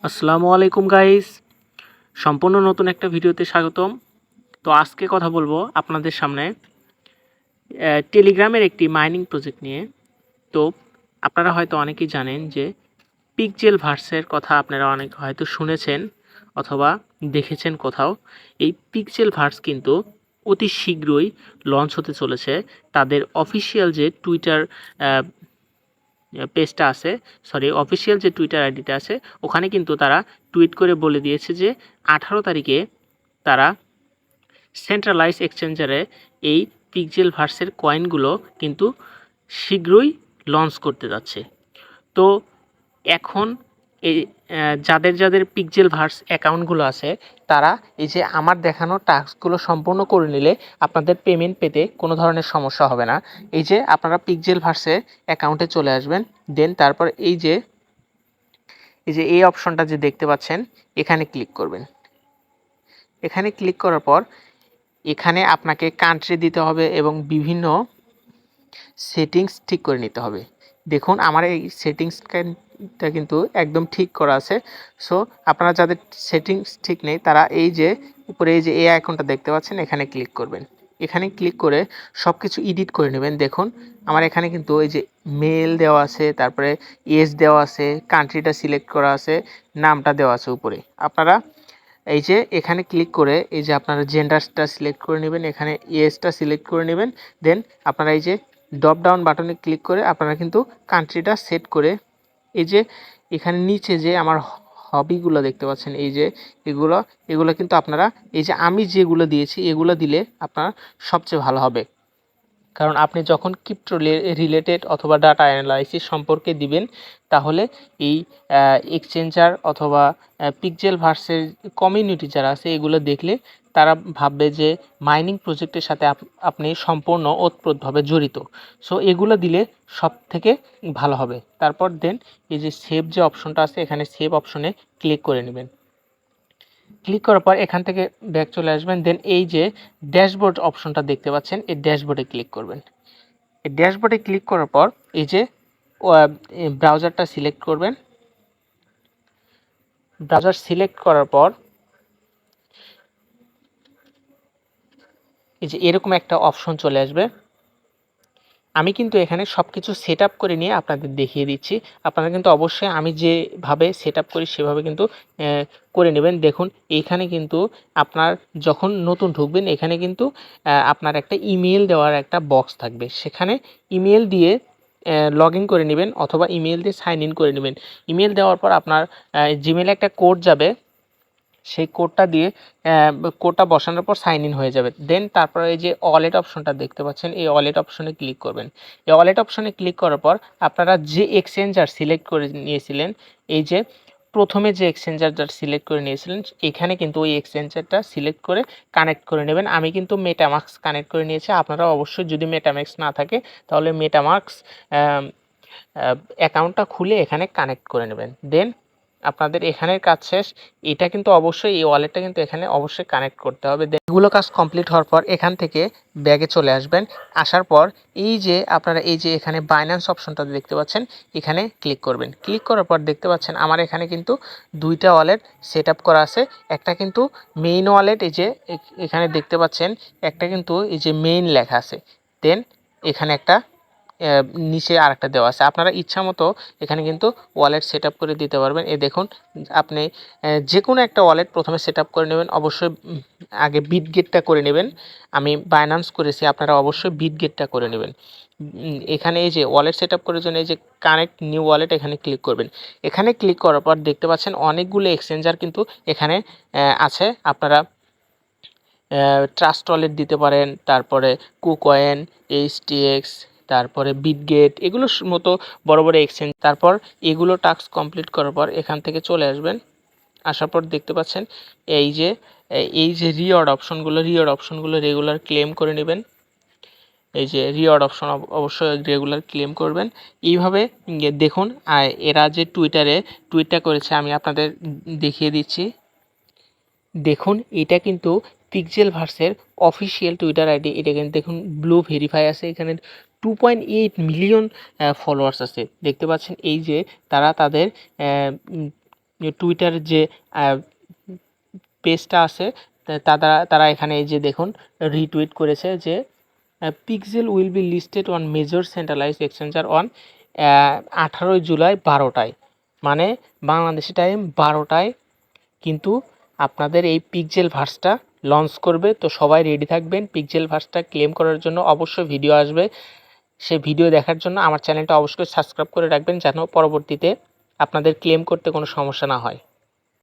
আসসালামু আলাইকুম গাইস, সম্পূর্ণ নতুন একটা ভিডিওতে স্বাগতম। তো আজকে কথা বলবো আপনাদের সামনে টেলিগ্রামের একটি মাইনিং প্রজেক্ট নিয়ে। তো আপনারা হয়তো অনেকেই জানেন যে পিকজেল ভার্সের কথা আপনারা অনেক হয়তো শুনেছেন অথবা দেখেছেন কোথাও। এই পিকজেল ভার্স কিন্তু অতি শীঘ্রই লঞ্চ হতে চলেছে। তাদের অফিসিয়াল যে টুইটার পেজটা আছে, অফিসিয়াল যে টুইটার আইডিটা আছে, ওখানে কিন্তু তারা টুইট করে বলে দিয়েছে যে 18 তারিখে তারা সেন্ট্রালাইজ এক্সচেঞ্জারে এই পিকজেল ভার্সের কয়েনগুলো কিন্তু শীঘ্রই লঞ্চ করতে যাচ্ছে। তো এখন এই যাদের যাদের পিকজেল ভার্স অ্যাকাউন্টগুলো আছে, তারা এই যে আমার দেখানো টাস্কগুলো সম্পূর্ণ করে নিলে আপনাদের পেমেন্ট পেতে কোনো ধরনের সমস্যা হবে না। এই যে আপনারা পিকজেল ভার্সে অ্যাকাউন্টে চলে আসবেন, দেন তারপর এই অপশনটা যে দেখতে পাচ্ছেন, এখানে ক্লিক করবেন। এখানে ক্লিক করার পর এখানে আপনাকে কান্ট্রি দিতে হবে এবং বিভিন্ন সেটিংস ঠিক করে নিতে হবে। দেখুন আমার এই সেটিংসটা কিন্তু একদম ঠিক করা আছে। সো আপনারা যাদের সেটিংস ঠিক নেই, তারা এই যে উপরে এই যে এই আইকনটা দেখতে পাচ্ছেন, এখানে ক্লিক করবেন। এখানে ক্লিক করে সব কিছু এডিট করে নেবেন। দেখুন আমার এখানে কিন্তু এই যে মেল দেওয়া আছে, তারপরে এজ দেওয়া আছে, কান্ট্রিটা সিলেক্ট করা আছে, নামটা দেওয়া আছে উপরে। আপনারা এই যে এখানে ক্লিক করে এই যে আপনারা জেন্ডারটা সিলেক্ট করে নেবেন, এখানে এজটা সিলেক্ট করে নেবেন। দেন আপনারা এই যে ড্রপ ডাউন বাটনে ক্লিক করে আপনারা কিন্তু কান্ট্রিটা সেট করে এই যে এখানে নিচে যে আমার হবিগুলো দেখতে পাচ্ছেন, এই যে এগুলো কিন্তু আপনারা এই যে আমি যেগুলো দিয়েছি এগুলো দিলে আপনার সবচেয়ে ভালো হবে। কারণ আপনি যখন ক্রিপ্টো রিলেটেড অথবা ডাটা অ্যানালাইসিস সম্পর্কে দিবেন, তাহলে এই এক্সচেঞ্জার অথবা পিকজেল ভার্সের কমিউনিটি যারা আছে, এগুলো দেখলে তারা ভাববে যে মাইনিং প্রজেক্টের সাথে আপনি সম্পূর্ণ ওতপ্রোতভাবে জড়িত। সো এগুলো দিলে সব থেকে ভালো হবে। তারপর দেন এই যে সেভ যে অপশনটা আছে, এখানে সেভ অপশনে ক্লিক করে নেবেন। ক্লিক করার পর এখান থেকে ব্যাক চলে আসবেন। দেন এই যে ড্যাশবোর্ড অপশনটা দেখতে পাচ্ছেন, এই ড্যাশবোর্ডে ক্লিক করবেন। এই ড্যাশবোর্ডে ক্লিক করার পর এই যে ব্রাউজারটা সিলেক্ট করবেন। ব্রাউজার সিলেক্ট করার পর এই যে এরকম একটা অপশন চলে আসবে। আমি কিন্তু এখানে সব কিছু সেট আপ করে নিয়ে আপনাদের দেখিয়ে দিচ্ছি। আপনারা কিন্তু অবশ্যই আমি যেভাবে সেট আপ করি সেভাবে কিন্তু করে নেবেন। দেখুন এইখানে কিন্তু আপনার যখন নতুন ঢুকবেন, এখানে কিন্তু আপনার একটা ইমেল দেওয়ার একটা বক্স থাকবে। সেখানে ইমেল দিয়ে লগ ইন করে নেবেন অথবা ইমেল দিয়ে সাইন ইন করে নেবেন। ইমেল দেওয়ার পর আপনার জিমেলে একটা কোড যাবে, সেই কোডটা বসানোর পর সাইন ইন হয়ে যাবে। দেন তারপরে এই যে ওয়ালেট অপশনটা দেখতে পাচ্ছেন, এই ওয়ালেট অপশনে ক্লিক করবেন। এই ওয়ালেট অপশনে ক্লিক করার পর আপনারা যে এক্সচেঞ্জার সিলেক্ট করে নিয়েছিলেন, এই যে প্রথমে যে এক্সচেঞ্জারটা সিলেক্ট করে নিয়েছিলেন, এখানে কিন্তু ওই এক্সচেঞ্জারটা সিলেক্ট করে কানেক্ট করে নেবেন। আমি কিন্তু মেটামাস্ক কানেক্ট করে নিয়েছি। আপনারা অবশ্যই যদি মেটামাস্ক না থাকে, তাহলে মেটামাস্ক অ্যাকাউন্টটা খুলে এখানে কানেক্ট করে নেবেন। দেন আপনাদের এখানের কাজ শেষ। এটা কিন্তু অবশ্যই এই ওয়ালেটটা কিন্তু এখানে অবশ্যই কানেক্ট করতে হবে। এগুলো কাজ কমপ্লিট হওয়ার পর এখান থেকে ব্যাগে চলে আসবেন। আসার পর এই যে আপনারা এই যে এখানে বাইন্যান্স অপশনটা দেখতে পাচ্ছেন, এখানে ক্লিক করবেন। ক্লিক করার পর দেখতে পাচ্ছেন আমার এখানে কিন্তু দুইটা ওয়ালেট সেট আপ করা আছে। একটা কিন্তু মেইন ওয়ালেট, এই যে এখানে দেখতে পাচ্ছেন একটা কিন্তু এই যে মেইন লেখা আছে। দেন এখানে একটা নিচে আরেকটা দেওয়া আছে। আপনারা ইচ্ছা মতো এখানে কিন্তু ওয়ালেট সেট আপ করে দিতে পারবেন। এই দেখুন আপনি যে কোনো একটা ওয়ালেট প্রথমে সেট আপ করে নেবেন। অবশ্যই আগে বিটগেটটা করে নেবেন। আমি বাইন্যান্স করেছি, আপনারা অবশ্যই বিটগেটটা করে নেবেন। এখানে এই যে ওয়ালেট সেট আপ করার জন্য এই যে কানেক্ট নিউ ওয়ালেট, এখানে ক্লিক করবেন। এখানে ক্লিক করার পর দেখতে পাচ্ছেন অনেকগুলো এক্সচেঞ্জার কিন্তু এখানে আছে। আপনারা ট্রাস্ট ওয়ালেট দিতে পারেন, তারপরে কুকয়েন, এইচটিএক্স, তারপরে বিটগেট, এগুলো মতো বড় বড় এক্সচেঞ্জ। তারপর এগুলো টাস্ক কমপ্লিট করার পর এখান থেকে চলে আসবেন। আসার পর দেখতে পাচ্ছেন এই যে রিওয়ার্ড অপশনগুলো রেগুলার ক্লেম করে নেবেন। এই যে রিওয়ার্ড অপশন অবশ্যই রেগুলার ক্লেম করবেন। এইভাবে দেখুন এরা যে টুইটটা করেছে, আমি আপনাদের দেখিয়ে দিচ্ছি। দেখুন এটা কিন্তু পিক্সেল ভার্সের অফিসিয়াল টুইটার আইডি। এটা কিন্তু দেখুন ব্লু ভেরিফাই আছে, এখানে 2.8 মিলিয়ন ফলোয়ার্স আছে। দেখতে পাচ্ছেন এই যে তারা তাদের টুইটার যে পেজটা আছে তারা এখানে এই যে দেখুন রিটুইট করেছে যে pixel will be listed on major centralized exchanger on 18 July 12টায়, মানে বাংলাদেশি টাইম 12টায় কিন্তু আপনাদের এই পিক্সেল ভার্সটা লঞ্চ করবে। তো সবাই রেডি থাকবেন। পিক্সেল ভার্সটা ক্লেম করার জন্য অবশ্যই ভিডিও আসবে, সে ভিডিও দেখার জন্য আমার চ্যানেলটা অবশ্যই সাবস্ক্রাইব করে রাখবেন যেন পরবর্তীতে আপনাদের ক্লেম করতে কোনো সমস্যা না হয়।